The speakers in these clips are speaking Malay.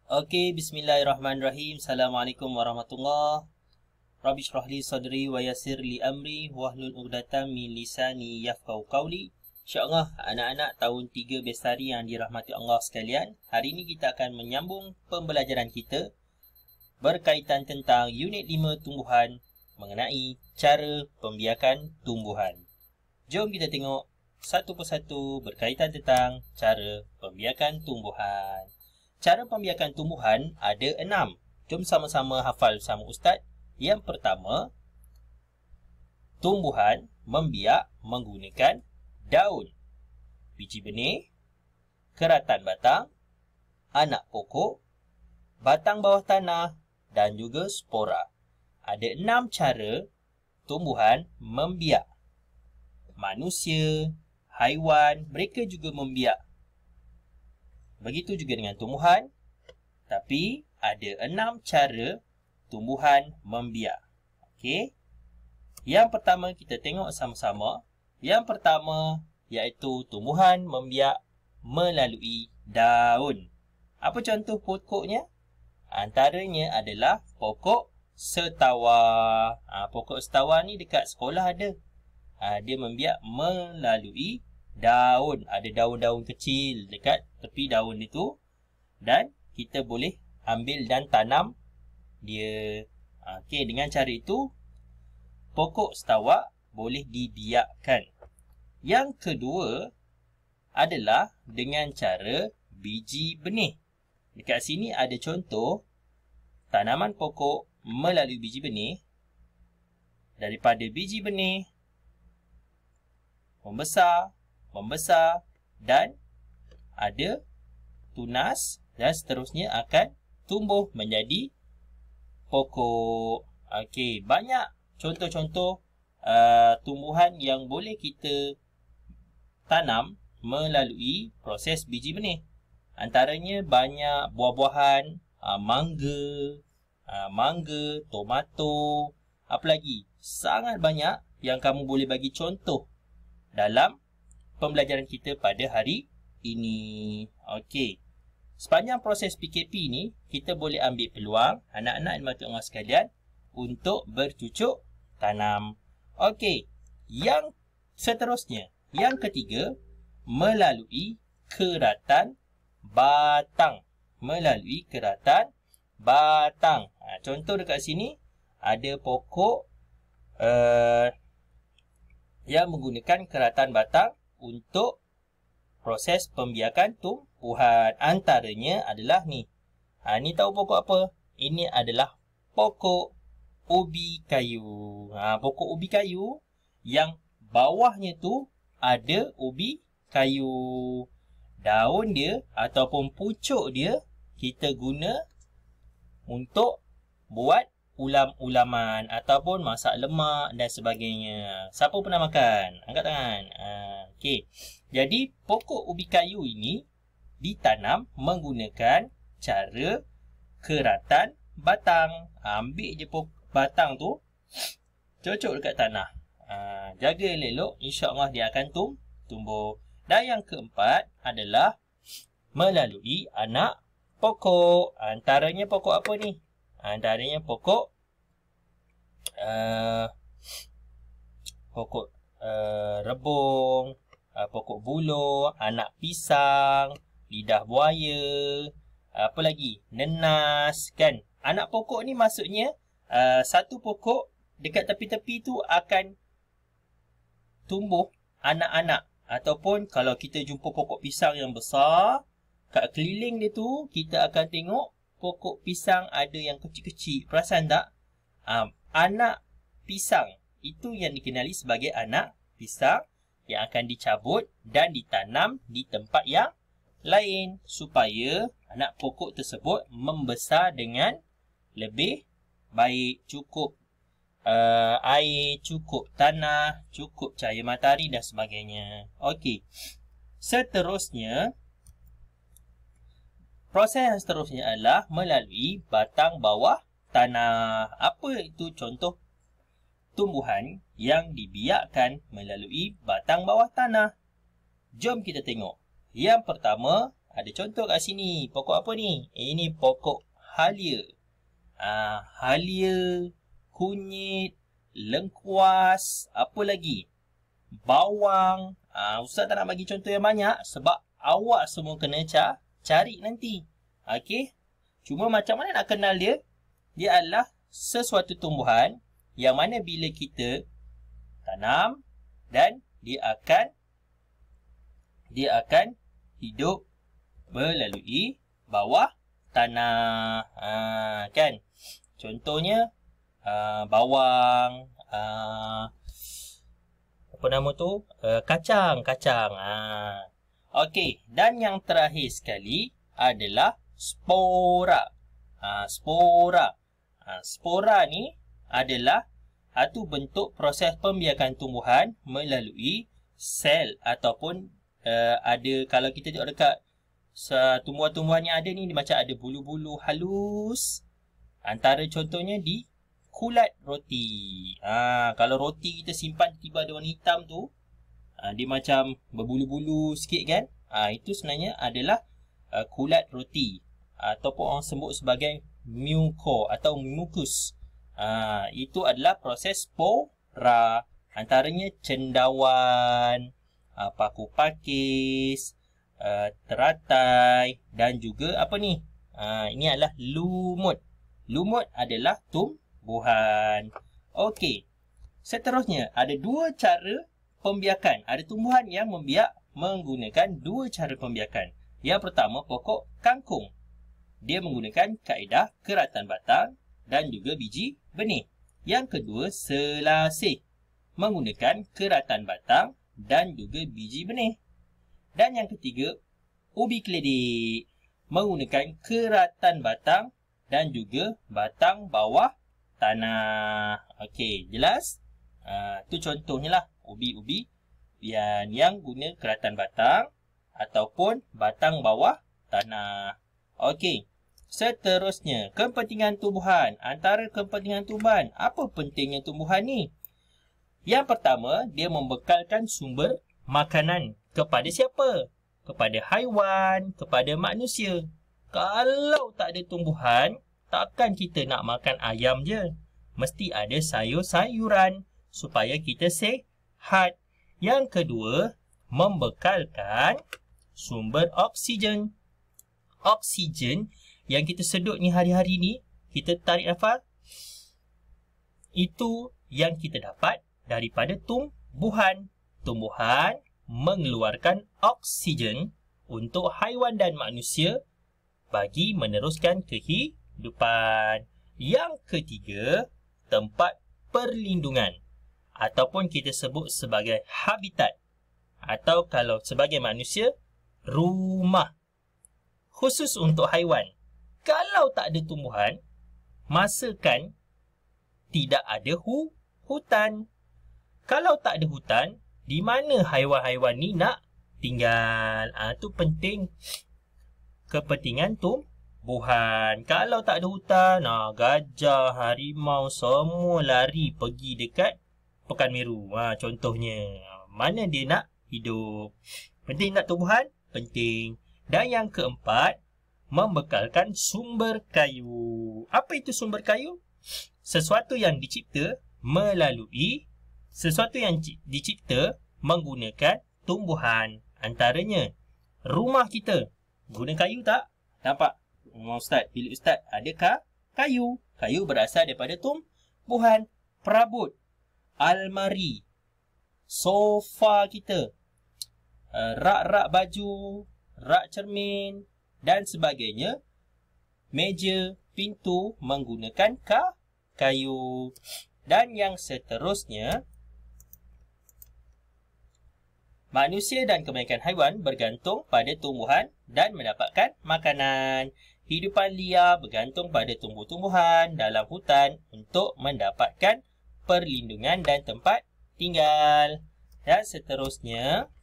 Okey, bismillahirrahmanirrahim. Assalamualaikum warahmatullahi. Rabbi shrah li sadri wa yassir li amri wahlul 'uqdatam min lisani yafqahu qawli. InsyaAllah anak-anak tahun 3 Bestari yang dirahmati Allah sekalian, hari ini kita akan menyambung pembelajaran kita berkaitan tentang unit 5 tumbuhan mengenai cara pembiakan tumbuhan. Jom kita tengok satu persatu berkaitan tentang cara pembiakan tumbuhan. Cara pembiakan tumbuhan ada 6. Jom sama-sama hafal bersama Ustaz. Yang pertama, tumbuhan membiak menggunakan daun, biji benih, keratan batang, anak pokok, batang bawah tanah dan juga spora. Ada 6 cara tumbuhan membiak. Manusia, haiwan, mereka juga membiak. Begitu juga dengan tumbuhan, tapi ada 6 cara tumbuhan membiak. Okey. Yang pertama kita tengok sama-sama. Yang pertama iaitu tumbuhan membiak melalui daun. Apa contoh pokoknya? Antaranya adalah pokok setawa. Pokok setawa ni dekat sekolah ada. Dia membiak melalui daun. Ada daun-daun kecil dekat tepi daun itu. Dan kita boleh ambil dan tanam dia. Okey, dengan cara itu pokok setawa boleh dibiakkan. Yang kedua adalah dengan cara biji benih. Dekat sini ada contoh tanaman pokok melalui biji benih. Daripada biji benih membesar dan ada tunas dan seterusnya akan tumbuh menjadi pokok. Okey, banyak contoh-contoh tumbuhan yang boleh kita tanam melalui proses biji benih. Antaranya banyak buah-buahan, mangga, tomato, apa lagi? Sangat banyak yang kamu boleh bagi contoh dalam pembelajaran kita pada hari ini. Okey. Sepanjang proses PKP ni, kita boleh ambil peluang anak-anak dimata Allah sekalian untuk bercucuk tanam. Okey. Yang seterusnya, yang ketiga, melalui keratan batang. Melalui keratan batang. Contoh dekat sini ada pokok yang menggunakan keratan batang untuk proses pembiakan tumbuhan. Antaranya adalah ni. Ni tahu pokok apa? Ini adalah pokok ubi kayu. Pokok ubi kayu yang bawahnya tu ada ubi kayu. Daun dia ataupun pucuk dia kita guna untuk buat ulam-ulaman ataupun masak lemak dan sebagainya. Siapa pernah makan? Angkat tangan. Okey. Jadi pokok ubi kayu ini ditanam menggunakan cara keratan batang. Ambil je batang tu, cocok dekat tanah. Jaga elok-elok, insya-Allah dia akan tumbuh. Dan yang keempat adalah melalui anak pokok. Antaranya pokok apa ni? Antaranya pokok rebung, pokok buluh, anak pisang, lidah buaya, apa lagi? Nenas, kan? Anak pokok ni maksudnya satu pokok dekat tepi-tepi tu akan tumbuh anak-anak. Ataupun kalau kita jumpa pokok pisang yang besar, kat keliling dia tu kita akan tengok pokok pisang ada yang kecil-kecil. Perasan tak? Anak pisang itu yang dikenali sebagai anak pisang yang akan dicabut dan ditanam di tempat yang lain supaya anak pokok tersebut membesar dengan lebih baik. Cukup air, cukup tanah, cukup cahaya matahari dan sebagainya. Okey. Seterusnya, proses yang seterusnya adalah melalui batang bawah tanah. Apa itu contoh tumbuhan yang dibiakkan melalui batang bawah tanah? Jom kita tengok. Yang pertama Ada contoh kat sini. Pokok apa ni? Ini pokok halia. Halia, kunyit, lengkuas, apa lagi? Bawang. Ustaz tak nak bagi contoh yang banyak sebab awak semua kena cari nanti. Okey. Cuma macam mana nak kenal dia? Dia adalah sesuatu tumbuhan yang mana bila kita tanam dan dia akan hidup melalui bawah tanah. Kan? Contohnya bawang, apa nama tu? Kacang. Okey, dan yang terakhir sekali adalah spora. Spora ni adalah satu bentuk proses pembiakan tumbuhan melalui sel ataupun ada, kalau kita tengok dekat tumbuhan-tumbuhan yang ada ni, dia macam ada bulu-bulu halus. Antara contohnya di kulat roti. Kalau roti kita simpan tiba ada warna hitam tu, dia macam berbulu-bulu sikit kan. Itu sebenarnya adalah kulat roti ataupun orang sebut sebagai muco atau mucus. Itu adalah proses spora. Antaranya cendawan, paku pakis, teratai dan juga apa ni? Ini adalah lumut. Lumut adalah tumbuhan. Okey. Seterusnya ada dua cara pembiakan. Ada tumbuhan yang membiak menggunakan dua cara pembiakan. Yang pertama pokok kangkung. Dia menggunakan kaedah keratan batang dan juga biji benih. Yang kedua selasih. Menggunakan keratan batang dan juga biji benih. Dan yang ketiga ubi keledek. Menggunakan keratan batang dan juga batang bawah tanah. Okey, jelas? Tu contohnya lah ubi-ubi yang guna keratan batang ataupun batang bawah tanah. Okey. Seterusnya, kepentingan tumbuhan. Antara kepentingan tumbuhan, apa pentingnya tumbuhan ni? Yang pertama, dia membekalkan sumber makanan. Kepada siapa? Kepada haiwan, kepada manusia. Kalau tak ada tumbuhan, takkan kita nak makan ayam je. Mesti ada sayur-sayuran supaya kita sihat. Yang kedua, membekalkan sumber oksigen. Oksigen yang kita sedut ni hari-hari ni, kita tarik nafas, itu yang kita dapat daripada tumbuhan. Tumbuhan mengeluarkan oksigen untuk haiwan dan manusia bagi meneruskan kehidupan. Yang ketiga, tempat perlindungan ataupun kita sebut sebagai habitat, atau kalau sebagai manusia, rumah. Khusus untuk haiwan. Kalau tak ada tumbuhan, masakan tidak ada hutan. Kalau tak ada hutan, di mana haiwan-haiwan ni nak tinggal? Itu penting. Kepentingan tumbuhan. Kalau tak ada hutan, gajah, harimau semua lari pergi dekat Pekanbaru. Contohnya, mana dia nak hidup? Penting tak tumbuhan? Penting. Dan yang keempat, membekalkan sumber kayu. Apa itu sumber kayu? Sesuatu yang dicipta menggunakan tumbuhan. Antaranya, rumah kita guna kayu tak? Nampak? Ustaz, bila Ustaz adakah kayu? Kayu berasal daripada tumbuhan. Perabot, almari, sofa kita, rak-rak baju, rak cermin dan sebagainya, meja, pintu menggunakan kayu. Dan yang seterusnya, manusia dan kebanyakan haiwan bergantung pada tumbuhan dan mendapatkan makanan. Hidupan liar bergantung pada tumbuh-tumbuhan dalam hutan untuk mendapatkan perlindungan dan tempat tinggal. Dan seterusnya,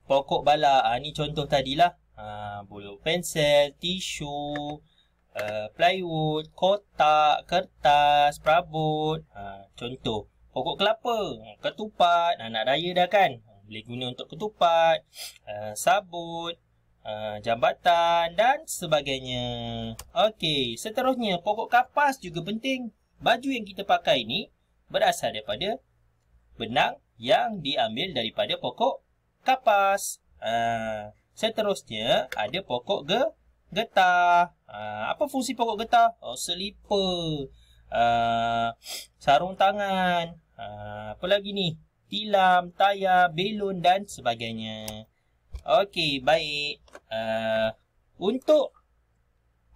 pokok bala. Ni contoh tadilah. Bulu pensel, tisu, plywood, kotak, kertas, perabot. Contoh. Pokok kelapa, ketupat. Nak raya dah kan? Boleh guna untuk ketupat, sabut, jambatan dan sebagainya. Okey, seterusnya pokok kapas juga penting. Baju yang kita pakai ni berasal daripada benang yang diambil daripada pokok kapas. Seterusnya ada pokok getah. Apa fungsi pokok getah? Selipar, sarung tangan, apa lagi ni? Tilam, tayar, belon dan sebagainya. Okey, baik. Untuk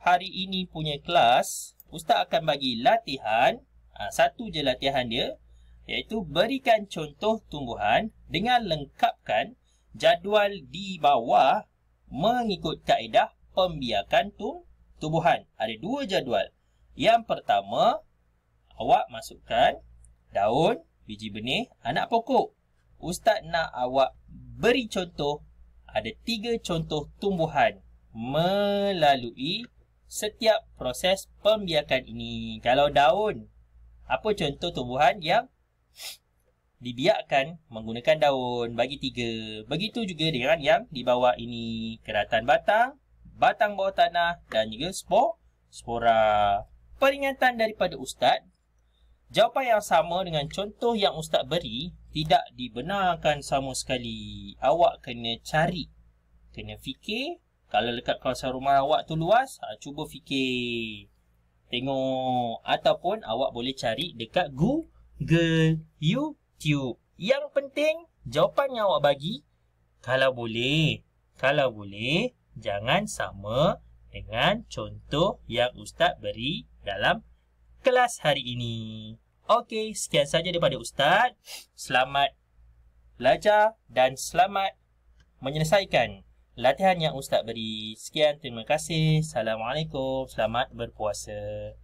hari ini punya kelas, Ustaz akan bagi latihan. Satu je latihan dia, iaitu berikan contoh tumbuhan dengan lengkapkan jadual di bawah mengikut kaedah pembiakan tumbuhan. Ada 2 jadual. Yang pertama, awak masukkan daun, biji benih, anak pokok. Ustaz nak awak beri contoh, ada 3 contoh tumbuhan melalui setiap proses pembiakan ini. Kalau daun, apa contoh tumbuhan yang dibiakkan menggunakan daun? Bagi 3. Begitu juga dengan yang di bawah ini. Keratan batang, batang bawah tanah dan juga spora. Peringatan daripada Ustaz, jawapan yang sama dengan contoh yang Ustaz beri tidak dibenarkan sama sekali. Awak kena cari, kena fikir. Kalau dekat kawasan rumah awak tu luas, cuba fikir, tengok. Ataupun awak boleh cari dekat Google, YouTube. Yang penting, jawapan yang awak bagi, kalau boleh, jangan sama dengan contoh yang Ustaz beri dalam kelas hari ini. Okey, sekian saja daripada Ustaz. Selamat belajar dan selamat menyelesaikan latihan yang Ustaz beri. Sekian, terima kasih. Assalamualaikum. Selamat berpuasa.